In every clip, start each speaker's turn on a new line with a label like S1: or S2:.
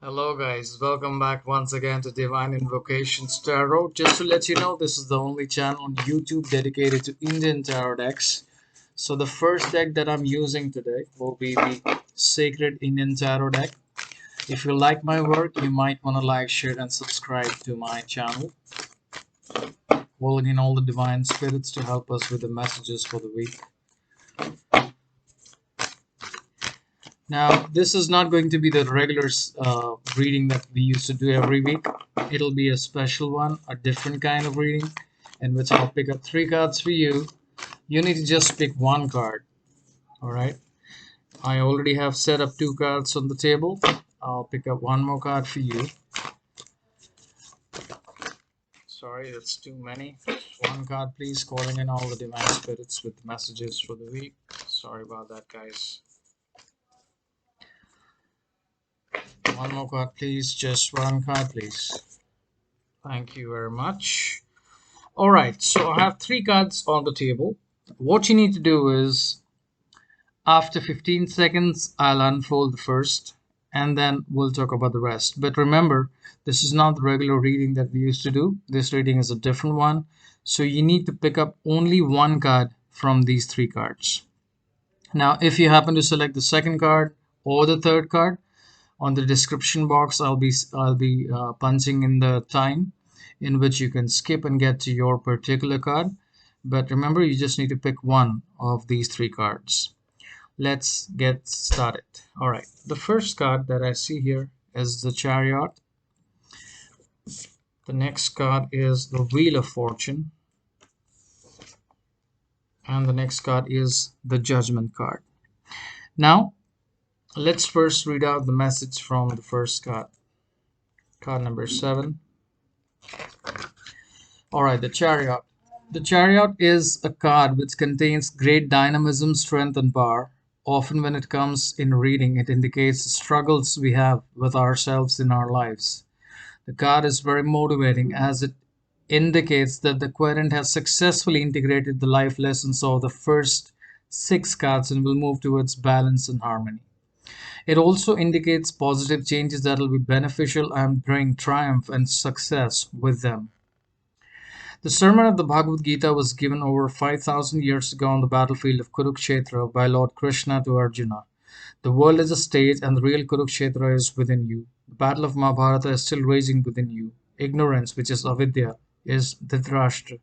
S1: Hello guys, welcome back once again to Divine Invocations Tarot. Just to let you know, this is the only channel on YouTube dedicated to Indian tarot decks. So the first deck that I'm using today will be the Sacred Indian Tarot deck. If you like my work, you might want to like, share and subscribe to my channel. Calling in all the divine spirits to help us with the messages for the week. Now, this is not going to be the regular reading that we used to do every week. It'll be a special one, a different kind of reading, in which I'll pick up three cards for you. You need to just pick one card. All right. I already have set up two cards on the table. I'll pick up one more card for you. Sorry, that's too many. One card, please. Calling in all the divine spirits with messages for the week. Sorry about that, guys. One more card, please. Just one card, please. Thank you very much. All right, so I have three cards on the table. What you need to do is, after 15 seconds, I'll unfold the first, and then we'll talk about the rest. But remember, this is not the regular reading that we used to do. This reading is a different one. So you need to pick up only one card from these three cards. Now, if you happen to select the second card or the third card, on the description box I'll be punching in the time in which you can skip and get to your particular card. But remember, you just need to pick one of these three cards. Let's get started. All right, the first card that I see here is the Chariot. The next card is the Wheel of Fortune, and the next card is the Judgment card. Now let's first read out the message from the first card, card number 7. All right, the Chariot. The Chariot is a card which contains great dynamism, strength, and power. Often, when it comes in reading, it indicates the struggles we have with ourselves in our lives. The card is very motivating as it indicates that the querent has successfully integrated the life lessons of the first 6 cards and will move towards balance and harmony. It also indicates positive changes that will be beneficial and bring triumph and success with them. The sermon of the Bhagavad Gita was given over 5,000 years ago on the battlefield of Kurukshetra by Lord Krishna to Arjuna. The world is a stage and the real Kurukshetra is within you. The battle of Mahabharata is still raging within you. Ignorance, which is avidya, is Dhritarashtra.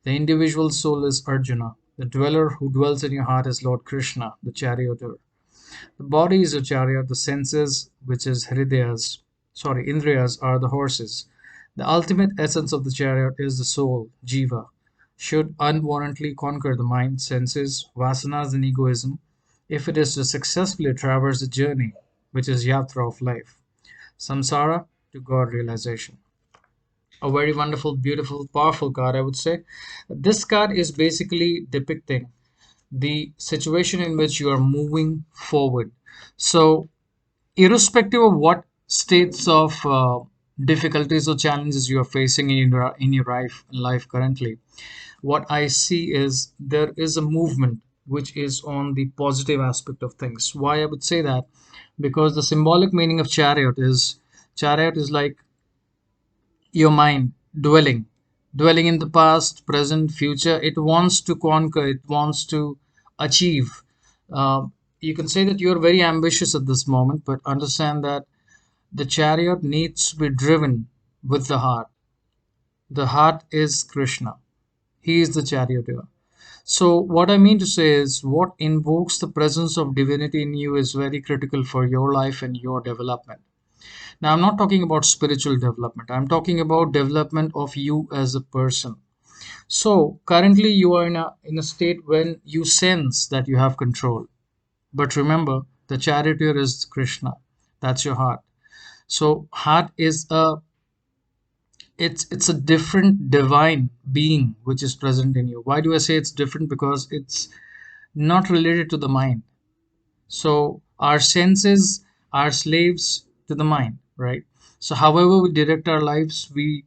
S1: The individual soul is Arjuna. The dweller who dwells in your heart is Lord Krishna, the charioteer. The body is a chariot, the senses, which is Indriyas, are the horses. The ultimate essence of the chariot is the soul, Jiva, should unwarrantedly conquer the mind, senses, vasanas, and egoism if it is to successfully traverse the journey, which is yatra of life, samsara to God realization. A very wonderful, beautiful, powerful card, I would say. This card is basically depicting the situation in which you are moving forward. So, irrespective of what states of difficulties or challenges you are facing in your life currently, what I see is there is a movement which is on the positive aspect of things. Why I would say that? Because the symbolic meaning of chariot is like your mind dwelling in the past, present, future. It wants to conquer, it wants to achieve. uh, you can say that you're very ambitious at this moment, but understand that the chariot needs to be driven with the heart. The heart is Krishna. He is the charioteer. So what I mean to say is, what invokes the presence of divinity in you is very critical for your life and your development. Now, I'm not talking about spiritual development. I'm talking about development of you as a person. So, currently you are in a state when you sense that you have control. But remember, the charioteer is Krishna. That's your heart. So, heart is it's a different divine being which is present in you. Why do I say it's different? Because it's not related to the mind. So our senses are slaves to the mind, right? So however we direct our lives, we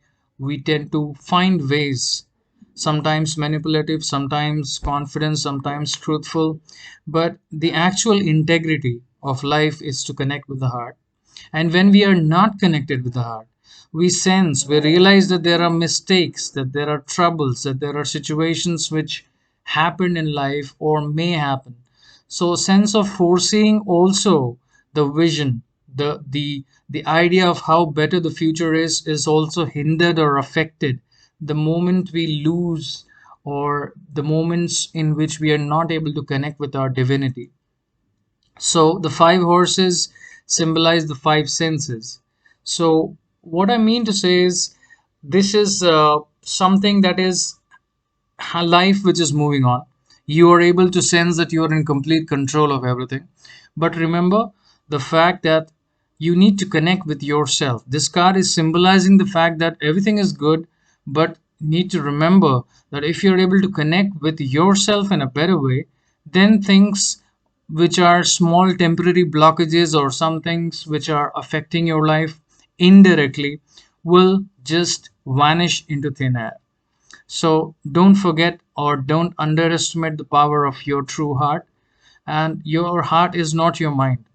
S1: tend to find ways, sometimes manipulative, sometimes confident, sometimes truthful, but the actual integrity of life is to connect with the heart. And when we are not connected with the heart, we realize that there are mistakes, that there are troubles, that there are situations which happen in life or may happen. So sense of foreseeing, also the vision, the idea of how better the future is also hindered or affected the moment we lose, or the moments in which we are not able to connect with our divinity. So the five horses symbolize the five senses. So what I mean to say is, this is something that is a life which is moving on. You are able to sense that you are in complete control of everything. But remember the fact that you need to connect with yourself. This card is symbolizing the fact that everything is good, but need to remember that if you're able to connect with yourself in a better way, then things which are small temporary blockages or some things which are affecting your life indirectly will just vanish into thin air. So don't forget or don't underestimate the power of your true heart. And your heart is not your mind.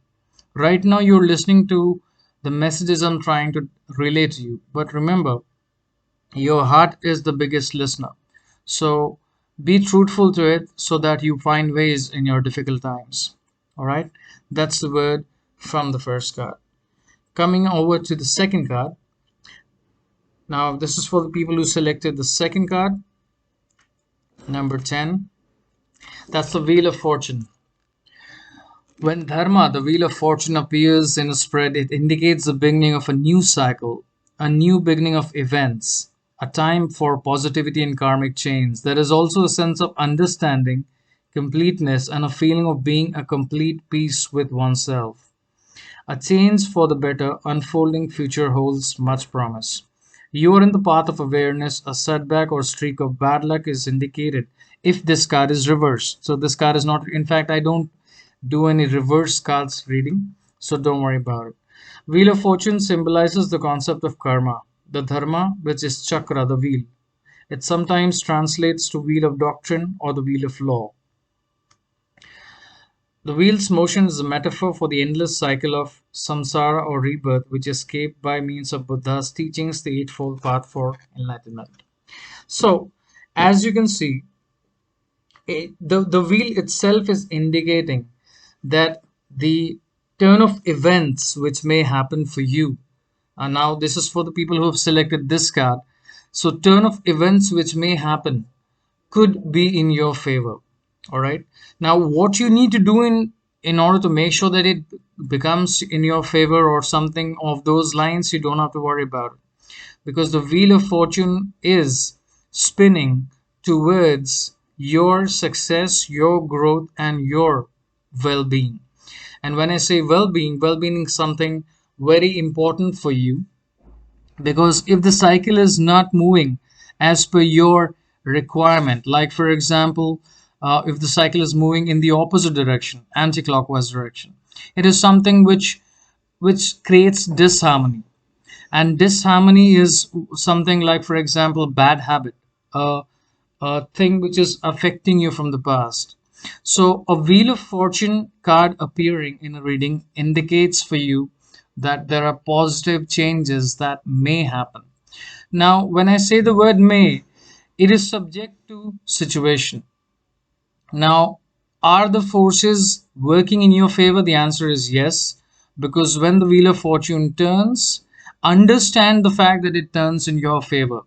S1: Right now, you're listening to the messages I'm trying to relay to you. But remember, your heart is the biggest listener. So be truthful to it so that you find ways in your difficult times. All right? That's the word from the first card. Coming over to the second card. Now, this is for the people who selected the second card, number 10. That's the Wheel of Fortune. When Dharma, the Wheel of Fortune, appears in a spread, it indicates the beginning of a new cycle, a new beginning of events, a time for positivity and karmic change. There is also a sense of understanding, completeness, and a feeling of being a complete peace with oneself. A change for the better, unfolding future holds much promise. You are in the path of awareness. A setback or streak of bad luck is indicated if this card is reversed. So, this card is not, in fact, I don't do any reverse cards reading, so don't worry about it. Wheel of Fortune symbolizes the concept of karma, the dharma, which is chakra, the wheel. It sometimes translates to wheel of doctrine or the wheel of law. The wheel's motion is a metaphor for the endless cycle of samsara or rebirth, which is escaped by means of Buddha's teachings, the Eightfold Path for Enlightenment. So, as you can see, the wheel itself is indicating that the turn of events which may happen for you. And now, this is for the people who have selected this card. So, turn of events which may happen could be in your favor. All right. Now, what you need to do in order to make sure that it becomes in your favor or something of those lines, you don't have to worry about it, because the wheel of fortune is spinning towards your success, your growth, and your well-being. And when I say well-being, well-being is something very important for you, because if the cycle is not moving as per your requirement, like for example, if the cycle is moving in the opposite direction, anti-clockwise direction, it is something which creates disharmony. And disharmony is something like, for example, bad habit, a thing which is affecting you from the past. So a wheel of fortune card appearing in a reading indicates for you that there are positive changes that may happen. Now, when I say the word may, it is subject to situation. Now, are the forces working in your favor? The answer is yes, because when the wheel of fortune turns, understand the fact that it turns in your favor.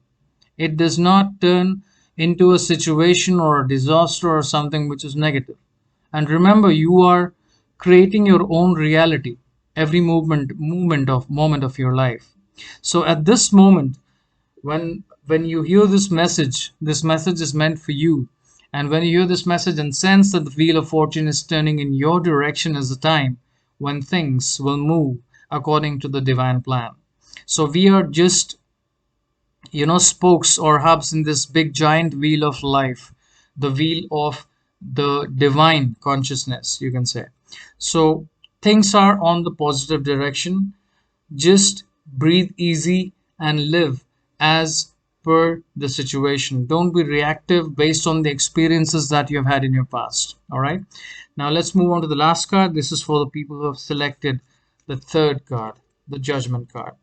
S1: It does not turn into a situation or a disaster or something which is negative. And remember, you are creating your own reality every moment of your life. So at this moment, when you hear this message is meant for you. And when you hear this message and sense that the wheel of fortune is turning in your direction, is the time when things will move according to the divine plan. So we are just, spokes or hubs in this big giant wheel of life, the wheel of the divine consciousness, you can say. So things are on the positive direction. Just breathe easy and live as per the situation. Don't be reactive based on the experiences that you have had in your past. All right. Now let's move on to the last card. This is for the people who have selected the third card. the Judgment card.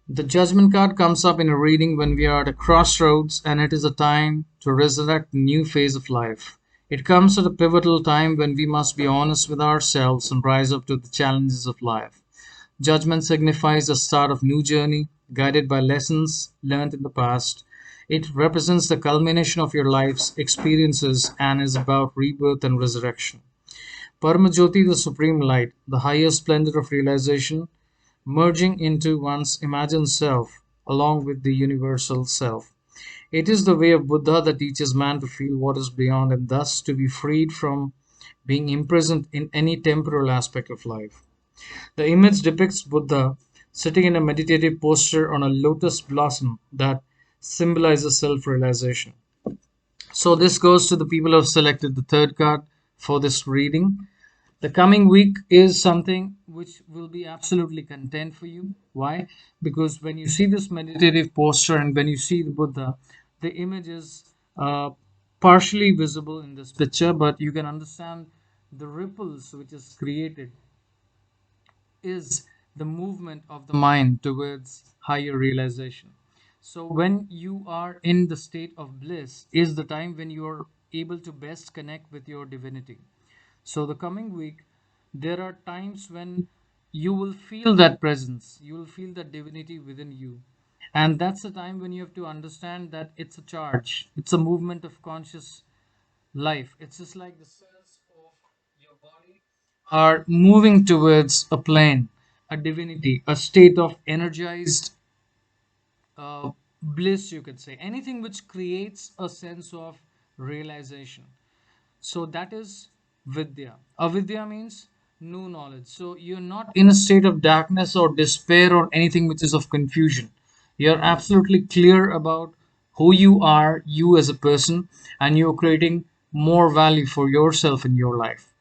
S1: The Judgment card comes up in a reading when we are at a crossroads and it is a time to resurrect a new phase of life. It comes at a pivotal time when we must be honest with ourselves and rise up to the challenges of life. Judgment signifies the start of new journey, guided by lessons learned in the past. It represents the culmination of your life's experiences and is about rebirth and resurrection. Paramajyoti, the supreme light, the highest splendor of realization, merging into one's imagined self along with the universal self. It is the way of Buddha that teaches man to feel what is beyond and thus to be freed from being imprisoned in any temporal aspect of life. The image depicts Buddha sitting in a meditative posture on a lotus blossom that symbolizes self realization. So, this goes to the people who have selected the third card for this reading. The coming week is something which will be absolutely content for you. Why? Because when you see this meditative posture and when you see the Buddha, the image is partially visible in this picture, but you can understand the ripples which is created is the movement of the mind towards higher realization. So when you are in the state of bliss is the time when you are able to best connect with your divinity. So the coming week, there are times when you will feel that presence, you will feel that divinity within you. And that's the time when you have to understand that it's a charge, it's a movement of conscious life. It's just like the cells of your body are moving towards a plane, a divinity, a state of energized bliss, you could say. Anything which creates a sense of realization. So that is Vidya. Avidya means new knowledge. So you're not in a state of darkness or despair or anything which is of confusion. You're absolutely clear about who you are, you as a person, and you're creating more value for yourself in your life.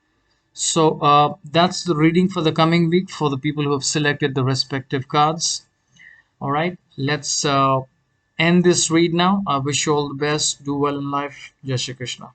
S1: So that's the reading for the coming week for the people who have selected the respective cards. All right, let's end this read now. I wish you all the best. Do well in life. Jai Shri Krishna.